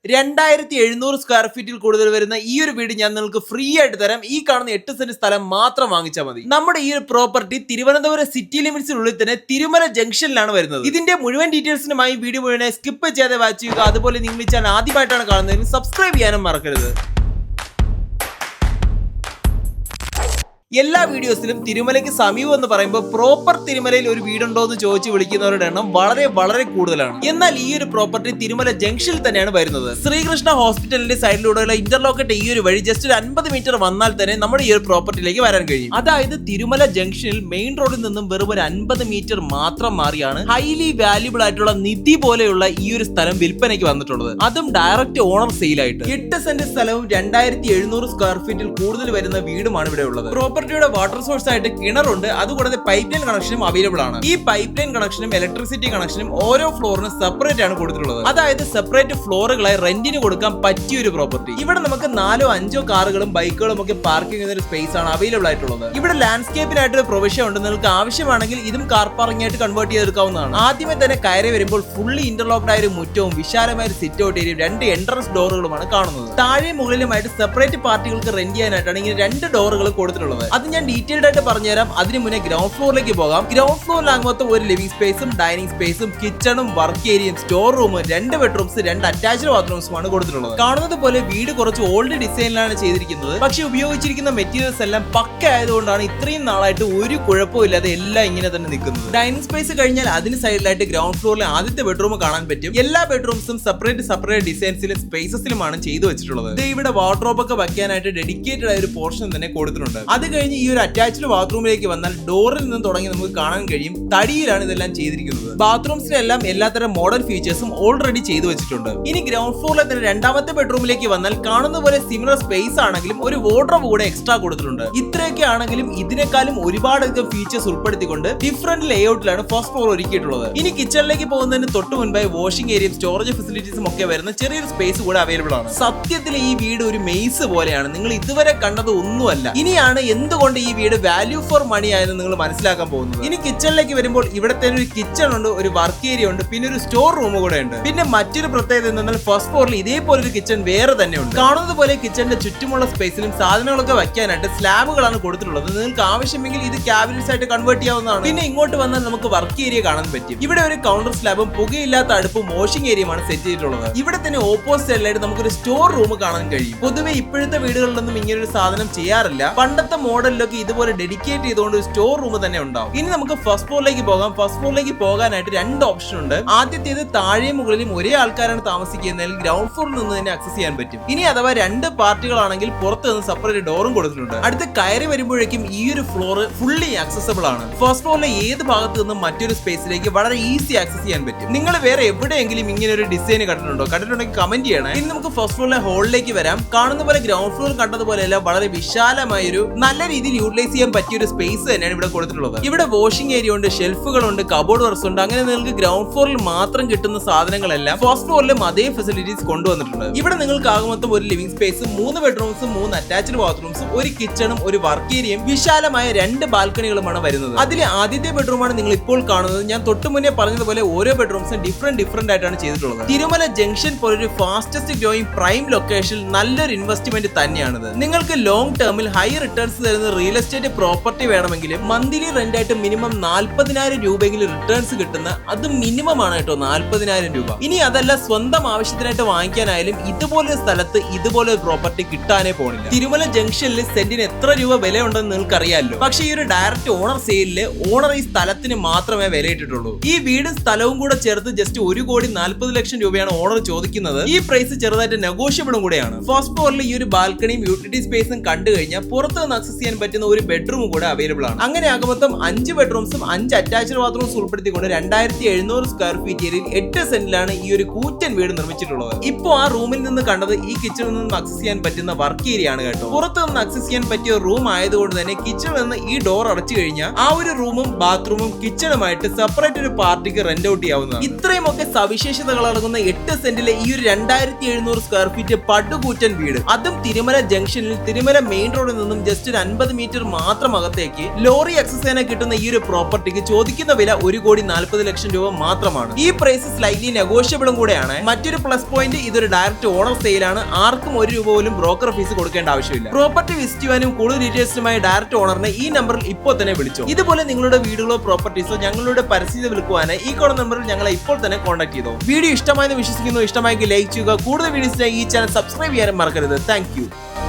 2700 square ഫീറ്റിൽ കൂടുതൽ വരുന്ന ഈ ഒരു വീട് ഞാൻ നിങ്ങൾക്ക് ഫ്രീ ആയിട്ട് തരാം. ഈ കാണുന്ന 8 സെന്റ് സ്ഥലം മാത്രം വാങ്ങിച്ചാൽ മതി. നമ്മുടെ ഈ ഒരു പ്രോപ്പർട്ടി തിരുവനന്തപുരം സിറ്റി ലിമിറ്റ്സിനുള്ളിൽ തന്നെ തിരുമല ജംഗ്ഷനിലാണ് വരുന്നത്. ഇതിന്റെ മുഴുവൻ ഡീറ്റെയിൽസിനുമായി വീഡിയോ മുഴുവൻ സ്കിപ്പ് ചെയ്യാതെ വാച്ച് ചെയ്യുക. അതുപോലെ നിങ്ങൾ ഈ ചാനൽ ആദ്യമായിട്ടാണ് കാണുന്നതെങ്കിൽ സബ്സ്ക്രൈബ് ചെയ്യാനും മറക്കരുത്. എല്ലാ വീഡിയോസിലും തിരുമലയ്ക്ക് സമീപം എന്ന് പറയുമ്പോൾ പ്രോപ്പർ തിരുമലയിൽ ഒരു വീടുണ്ടോ എന്ന് ചോദിച്ച് വിളിക്കുന്നവരുടെ എണ്ണം വളരെ കൂടുതലാണ്. എന്നാൽ ഈ ഒരു പ്രോപ്പർട്ടി തിരുമല ജംഗ്ഷനിൽ തന്നെയാണ് വരുന്നത്. ശ്രീകൃഷ്ണ ഹോസ്പിറ്റലിന്റെ സൈഡിലൂടെയുള്ള ഇന്റർലോക്കറ്റ് ഈ ഒരു വഴി ജസ്റ്റ് ഒരു 50 മീറ്റർ വന്നാൽ തന്നെ നമ്മുടെ ഈ ഒരു പ്രോപ്പർട്ടിയിലേക്ക് വരാൻ കഴിയും. അതായത് തിരുമല ജംഗ്ഷനിൽ മെയിൻ റോഡിൽ നിന്നും വെറും ഒരു 50 മീറ്റർ മാത്രം മാറിയാണ് ഹൈലി വാല്യുബിൾ ആയിട്ടുള്ള നിധി പോലെയുള്ള ഈ ഒരു സ്ഥലം വിൽപ്പനയ്ക്ക് വന്നിട്ടുള്ളത്. അതും ഡയറക്റ്റ് ഓണർ സെയിലായിട്ട് 8 സെന്റ് സ്ഥലവും 2700 സ്ക്വയർ ഫീറ്റിൽ കൂടുതൽ വരുന്ന വീടുമാണ് ഇവിടെ ഉള്ളത്. പ്രോപ്പർട്ടിയുടെ വാട്ടർ സോഴ്സ് ആയിട്ട് കിണറുണ്ട്. അതുകൂടാതെ പൈപ്പ് ലൈൻ കണക്ഷനും അവൈലബിൾ ആണ്. ഈ പൈപ്പ് ലൈൻ കണക്ഷനും ഇലക്ട്രിസിറ്റി കണക്ഷനും ഓരോ ഫ്ലോറിനും സെപ്പറേറ്റ് ആണ് കൊടുത്തിട്ടുള്ളത്. അതായത് സെപ്പറേറ്റ് ഫ്ലോറുകളായി റെന്റിന് കൊടുക്കാൻ പറ്റിയ ഒരു പ്രോപ്പർട്ടി. ഇവിടെ നമുക്ക് 4 or 5 കാറുകളും ബൈക്കുകളും ഒക്കെ പാർക്ക് ചെയ്യുന്ന ഒരു സ്പേസ് ആണ് അവൈലബിൾ ആയിട്ടുള്ളത്. ഇവിടെ ലാൻഡ്സ്കേപ്പിനായിട്ട് ഒരു പ്രൊവിഷൻ ഉണ്ട്. നിങ്ങൾക്ക് ആവശ്യമാണെങ്കിൽ ഇതും കാർ പാർക്കിംഗ് ആയിട്ട് കൺവേർട്ട് ചെയ്തെടുക്കാവുന്നതാണ്. ആദ്യമേ തന്നെ കയറി വരുമ്പോൾ ഫുള്ളി ഇന്റർലോക്ഡ് ആയ ഒരു മുറ്റവും വിശാലമായ ഒരു സിറ്റ് ഔട്ട് ഏരിയയും 2 എൻട്രൻസ് ഡോറുകളുമാണ് കാണുന്നത്. താഴെ മുകളിലുമായിട്ട് സെപ്പറേറ്റ് പാർട്ടികൾക്ക് റെന്റ് ചെയ്യാനായിട്ടാണ് ഇങ്ങനെ 2 ഡോറുകൾ കൊടുത്തിട്ടുള്ളത്. അത് ഞാൻ ഡീറ്റെയിൽഡ് ആയിട്ട് പറഞ്ഞുതരാം. അതിന് മുന്നേ ഗ്രൗണ്ട് ഫ്ലോറിലേക്ക് പോകാം. ഗ്രൗണ്ട് ഫ്ലോറിലാകുമ്പോൾ ഒരു ലിവിംഗ് സ്പേസും ഡൈനിങ് സ്പേസും കിച്ചണും വർക്ക് ഏരിയയും സ്റ്റോർ റൂമും 2 ബെഡ്റൂംസ് 2 അറ്റാച്ച്ഡ് ബാത്റൂംസുമാണ് കൊടുത്തിട്ടുള്ളത്. കാണുന്നത് പോലെ വീട് കുറച്ച് ഓൾഡ് ഡിസൈനിലാണ് ചെയ്തിരിക്കുന്നത്. പക്ഷെ ഉപയോഗിച്ചിരിക്കുന്ന മെറ്റീരിയൽസ് എല്ലാം പക്ക ആയതുകൊണ്ടാണ് ഇത്രയും നാളായിട്ട് ഒരു കുഴപ്പമില്ലാതെ എല്ലാം ഇങ്ങനെ തന്നെ നിൽക്കുന്നത്. ഡൈനിങ് സ്പേസ് കഴിഞ്ഞാൽ അതിന് സൈഡിലായിട്ട് ഗ്രൗണ്ട് ഫ്ലോറിലെ ആദ്യത്തെ ബെഡ്റൂം കാണാൻ പറ്റും. എല്ലാ ബെഡ്റൂംസും സെപ്പറേറ്റ് ഡിസൈൻസിലും സ്പേസസിലുമാണ് ചെയ്തു വെച്ചിട്ടുള്ളത്. ഇവിടെ വാർഡ്രോബ് ഒക്കെ വെക്കാനായിട്ട് ഡെഡിക്കേറ്റഡ് ആയ ഒരു പോർഷൻ തന്നെ കൊടുത്തിട്ടുണ്ട്. അത് കഴിഞ്ഞ് ഈ ഒരു അറ്റാച്ച്ഡ് ബാത്റൂമിലേക്ക് വന്നാൽ ഡോറിൽ നിന്ന് തുടങ്ങി നമുക്ക് കാണാൻ കഴിയും തടിയിലാണ് ഇതെല്ലാം ചെയ്തിരിക്കുന്നത്. ബാത്റൂംസിലെല്ലാം എല്ലാത്തരം മോഡേൺ ഫീച്ചേഴ്സും ഓൾറെഡി ചെയ്തു വെച്ചിട്ടുണ്ട്. ഇനി ഗ്രൗണ്ട് ഫ്ലോറിലെ തന്നെ രണ്ടാമത്തെ ബെഡ്റൂമിലേക്ക് വന്നാൽ കാണുന്ന പോലെ സിമിലർ സ്പേസ് ആണെങ്കിലും ഒരു വാർഡ്രോബ് കൂടെ എക്സ്ട്രാ കൊടുത്തിട്ടുണ്ട്. ഇത്രയൊക്കെ ആണെങ്കിലും ഇതിനേക്കാളും ഒരുപാടധികം ഫീച്ചേഴ്സ് ഉൾപ്പെടുത്തിക്കൊണ്ട് ഡിഫറെന്റ് ലേഔട്ടിലാണ് ഫസ്റ്റ് ഫ്ലോർ ഒരുക്കിയിട്ടുള്ളത്. ഇനി കിച്ചണിലേക്ക് പോകുന്നതിന് തൊട്ട് മുൻപായി വാഷിംഗ് ഏരിയയും സ്റ്റോറേജ് ഫെസിലിറ്റീസും ഒക്കെ വരുന്ന ചെറിയൊരു സ്പേസ് കൂടെ അവൈലബിൾ ആണ്. സത്യത്തിൽ ഈ വീട് ഒരു മെയ്സ് പോലെയാണ്. നിങ്ങൾ ഇതുവരെ കണ്ടത് ഒന്നുമല്ല. ഇനിയാണ് എന്തുകൊണ്ട് ഈ വീട് വാല്യൂ ഫോർ മണി ആയെന്ന് നിങ്ങൾ മനസ്സിലാക്കാൻ പോകുന്നത്. ഇനി കിച്ചണിലേക്ക് വരുമ്പോൾ ഇവിടെ തന്നെ ഒരു കിച്ചൺ ഉണ്ട്, ഒരു വർക്ക് ഏരിയ ഉണ്ട്, പിന്നെ ഒരു സ്റ്റോർ റൂം കൂടെ ഉണ്ട്. പിന്നെ മറ്റൊരു പ്രത്യേകത എന്നാൽ ഫസ്റ്റ് ഫ്ലോറിൽ ഇതേപോലെ ഒരു കിച്ചൺ വേറെ തന്നെ ഉണ്ട്. കാണുന്നത് പോലെ കിച്ചണിന്റെ ചുറ്റുമുള്ള സ്പേസിലും സാധനങ്ങളൊക്കെ വയ്ക്കാനായിട്ട് സ്ലാബുകളാണ് കൊടുത്തിട്ടുള്ളത്. നിങ്ങൾക്ക് ആവശ്യമെങ്കിൽ ഇത് ക്യാബിനറ്റ്സ് ആയിട്ട് കൺവേർട്ട് ചെയ്യാവുന്നതാണ്. പിന്നെ ഇങ്ങോട്ട് വന്നാൽ നമുക്ക് വർക്ക് ഏരിയ കാണാൻ പറ്റും. ഇവിടെ ഒരു കൗണ്ടർ സ്ലാബും പുകയില്ലാത്ത അടുപ്പും വാഷിംഗ് ഏരിയയുമാണ് സെറ്റ് ചെയ്തിട്ടുള്ളത്. ഇവിടെ തന്നെ ഓപ്പോസിറ്റ് സൈഡിലായിട്ട് നമുക്കൊരു സ്റ്റോർ റൂം കാണാൻ കഴിയും. പൊതുവെ ഇപ്പോഴത്തെ വീടുകളിലൊന്നും ഇങ്ങനെ ഒരു സാധനം ചെയ്യാറില്ല. പണ്ടത്തെ മോഡലിലൊക്കെ ഇതുപോലെ ഡെഡിക്കേറ്റ് ചെയ്തുകൊണ്ട് ഒരു സ്റ്റോർ റൂം തന്നെ ഉണ്ടാവും. ഇനി നമുക്ക് ഫസ്റ്റ് ഫ്ലോറിലേക്ക് പോകാം. ഫസ്റ്റ് ഫ്ലോറിലേക്ക് പോകാനായിട്ട് 2 ഓപ്ഷൻ ഉണ്ട്. ആദ്യത്തേത് താഴെ മുകളിലും ഒരേ ആൾക്കാരാണ് താമസിക്കുന്നതിൽ ഗ്രൗണ്ട് ഫ്ലോറിൽ നിന്ന് തന്നെ ആക്സസ് ചെയ്യാൻ പറ്റും. ഇനി അഥവാ 2 പാർട്ടികളാണെങ്കിൽ പുറത്ത് നിന്ന് സെപ്പറേറ്റ് ഡോറും കൊടുത്തിട്ടുണ്ട്. അടുത്ത് കയറി വരുമ്പോഴേക്കും ഈ ഒരു ഫ്ലോർ ഫുള്ളി ആക്സസബിൾ ആണ്. ഫസ്റ്റ് ഫ്ലോറിലെ ഏത് ഭാഗത്ത് നിന്നും മറ്റൊരു സ്പേസിലേക്ക് വളരെ ഈസി ആക്സസ് ചെയ്യാൻ പറ്റും. നിങ്ങൾ വേറെ എവിടെയെങ്കിലും ഇങ്ങനെ ഒരു ഡിസൈൻ കണ്ടിട്ടുണ്ടെങ്കിൽ കമന്റ് ചെയ്യണം. ഇനി നമുക്ക് ഫസ്റ്റ് ഫ്ലോറിലെ ഹോളിലേക്ക് വരാം. കാണുന്ന പോലെ ഗ്രൗണ്ട് ഫ്ലോർ കണ്ടതുപോലെയല്ല, വളരെ വിശാലമായ ഒരു നല്ല രീതിയിൽ യൂട്ടിലൈസ് ചെയ്യാൻ പറ്റിയ ഒരു സ്പേസ് തന്നെയാണ് ഇവിടെ കൊടുത്തിട്ടുള്ളത്. ഇവിടെ വാഷിംഗ് ഏരിയ ഉണ്ട്, ഷെൽഫുകളുണ്ട്, കബോർഡ് വർക്സ് ഉണ്ട്. അങ്ങനെ നിങ്ങൾക്ക് ഗ്രൗണ്ട് ഫ്ലോറിൽ മാത്രം കിട്ടുന്ന സാധനങ്ങളെല്ലാം ഫസ്റ്റ് ഫ്ലോറിലും അതേ ഫെസിലിറ്റീസ് കൊണ്ടുവന്നിട്ടുണ്ട്. ഇവിടെ നിങ്ങൾക്ക് ആകമൊത്തം ഒരു ലിവിംഗ് സ്പേസും 3 ബെഡ്റൂംസും 3 അറ്റാച്ച്ഡ് ബാത്റൂംസും ഒരു കിച്ചണും ഒരു വർക്ക് ഏരിയയും വിശാലമായ 2 ബാൽക്കണികളുമാണ് വരുന്നത്. അതിലെ ആദ്യത്തെ ബെഡ്റൂമാണ് നിങ്ങൾ ഇപ്പോൾ കാണുന്നത്. ഞാൻ തൊട്ട് മുന്നേ പറഞ്ഞതുപോലെ ഓരോ ബെഡ്റൂംസും ഡിഫറെന്റ് ആയിട്ടാണ് ചെയ്തിട്ടുള്ളത്. തിരുമല ജംഗ്ഷൻ പോലൊരു ഫാസ്റ്റസ്റ്റ് ഗ്രോയിങ് പ്രൈം ലൊക്കേഷനിൽ നല്ലൊരു ഇൻവെസ്റ്റ്മെന്റ് തന്നെയാണിത്. നിങ്ങൾക്ക് ലോങ് ടേമിൽ ഹൈ റിട്ടേൺസ് തരുന്ന റിയൽ എസ്റ്റേറ്റ് പ്രോപ്പർട്ടി വേണമെങ്കിലും മന്ത്ലി റെന്റ് ആയിട്ട് മിനിമം 40,000 രൂപയെങ്കിലും റിട്ടേൺസ് കിട്ടുന്ന, അത് മിനിമം ആണ് കേട്ടോ, 40,000 രൂപ. ഇനി അതല്ല സ്വന്തം ആവശ്യത്തിനായിട്ട് വാങ്ങിക്കാനായാലും ഇതുപോലൊരു സ്ഥലത്ത് ഇതുപോലൊരു പ്രോപ്പർട്ടി കിട്ടാനേ പോണില്ല. തിരുമല ജംഗ്ഷനിൽ സെന്റിന് എത്ര രൂപ വിലയുണ്ടെന്ന് നിങ്ങൾക്ക് അറിയാമല്ലോ. പക്ഷെ ഈ ഒരു ഡയറക്റ്റ് ഓണർ സെയിലില് ഓണർ ഈ സ്ഥലത്തിന് മാത്രമേ വിലയിട്ടിട്ടുള്ളൂ. ഈ വീടും സ്ഥലവും കൂടെ ചേർത്ത് ജസ്റ്റ് 1,40,00,000 രൂപയാണ് ഓണർ ചോദിക്കുന്നത്. ഈ പ്രൈസ് ചെറുതായിട്ട് നെഗോഷ്യബിളും കൂടെയാണ്. ഫസ്റ്റ് ഫ്ലോറിൽ ഈ ഒരു ബാൽക്കണിയും യൂട്ടിലിറ്റി സ്പേസും കണ്ടു കഴിഞ്ഞാൽ പുറത്ത് നിന്ന് ആക്സസ് ചെയ്യാൻ പറ്റുന്ന ഒരു ബെഡ്റൂം കൂടെ അവൈലബിൾ ആണ്. അങ്ങനെ ആകുമൊത്തം 5 ബെഡ്റൂംസും 5 അറ്റാച്ച്ഡ് ബാത്റൂംസ് ഉൾപ്പെടുത്തിക്കൊണ്ട് 2700 സ്ക്വയർ ഫീറ്റ് ഏരിയയിൽ 8 സെന്റിലാണ് ഈ ഒരു കൂറ്റൻ വീട് നിർമ്മിച്ചിട്ടുള്ളത്. ഇപ്പോൾ ആ റൂമിൽ നിന്ന് കണ്ടത് ഈ കിച്ചണിൽ നിന്ന് ആക്സസ് ചെയ്യാൻ പറ്റുന്ന വർക്ക് ഏരിയ ആണ് കേട്ടോ. പുറത്ത് നിന്ന് ആക്സസ് ചെയ്യാൻ പറ്റിയ റൂം ആയതുകൊണ്ട് തന്നെ കിച്ചണിൽ നിന്ന് ഈ ഡോർ അടച്ചു കഴിഞ്ഞാൽ ആ ഒരു റൂമും ബാത്റൂമും കിച്ചണുമായിട്ട് സെപ്പറേറ്റ് ഒരു പാർട്ടിക്ക് റെന്റ് ഔട്ട് ചെയ്യാവുന്നതാണ്. ഇത്രയും ഒക്കെ സവിശേഷതകൾ അടങ്ങുന്ന 8 സെന്റിലെ ഈ ഒരു 2700 സ്ക്വയർ ഫീറ്റ് പടുകൂറ്റൻ വീട്, അതും തിരുമല ജംഗ്ഷനിൽ തിരുമല മെയിൻ റോഡിൽ നിന്നും ജസ്റ്റ് ഒരു 50 മീറ്റർ മാത്രം അകത്തേക്ക് ലോറി ആക്സസ് ചെയ്യാൻ കിട്ടുന്ന ഈ ഒരു പ്രോപ്പർട്ടിക്ക് ചോദിക്കുന്ന വില 1,40,00,000 രൂപ മാത്രമാണ്. ഈ പ്രൈസ് സ്ലൈറ്റ്ലി നെഗോഷ്യബിളും കൂടെയാണ്. മറ്റൊരു പ്ലസ് പോയിന്റ് ഇതൊരു ഡയറക്റ്റ് ഓണർ സെയിലാണ്. ആർക്കും 1 രൂപ പോലും ബ്രോക്കർ ഫീസ് കൊടുക്കേണ്ട ആവശ്യമില്ല. പ്രോപ്പർട്ടി വിസിറ്റ് ചെയ്യാനും കൂടുതൽ ഡീറ്റെയിൽസുമായി ഡയറക്റ്റ് ഓണറിനെ ഈ നമ്പറിൽ ഇപ്പോൾ തന്നെ വിളിച്ചു. ഇതുപോലെ നിങ്ങളുടെ വീടുകളോ പ്രോപ്പർട്ടീസോ ഞങ്ങളുടെ പരസ്യത വിൽക്കുവാനായി ഈ നമ്പറിൽ ഞങ്ങളെ ഇപ്പോൾ തന്നെ കോൺടാക്ട് ചെയ്തോ. വീഡിയോ ഇഷ്ടമായെന്ന് വിശ്വസിക്കുന്നു. ഇഷ്ടമായെങ്കിൽ ലൈക്ക് ചെയ്യുക. കൂടുതൽ വീഡിയോസിനായി ഈ ചാനൽ സബ്സ്ക്രൈബ് ചെയ്യാനും മറക്കരുത്. താങ്ക്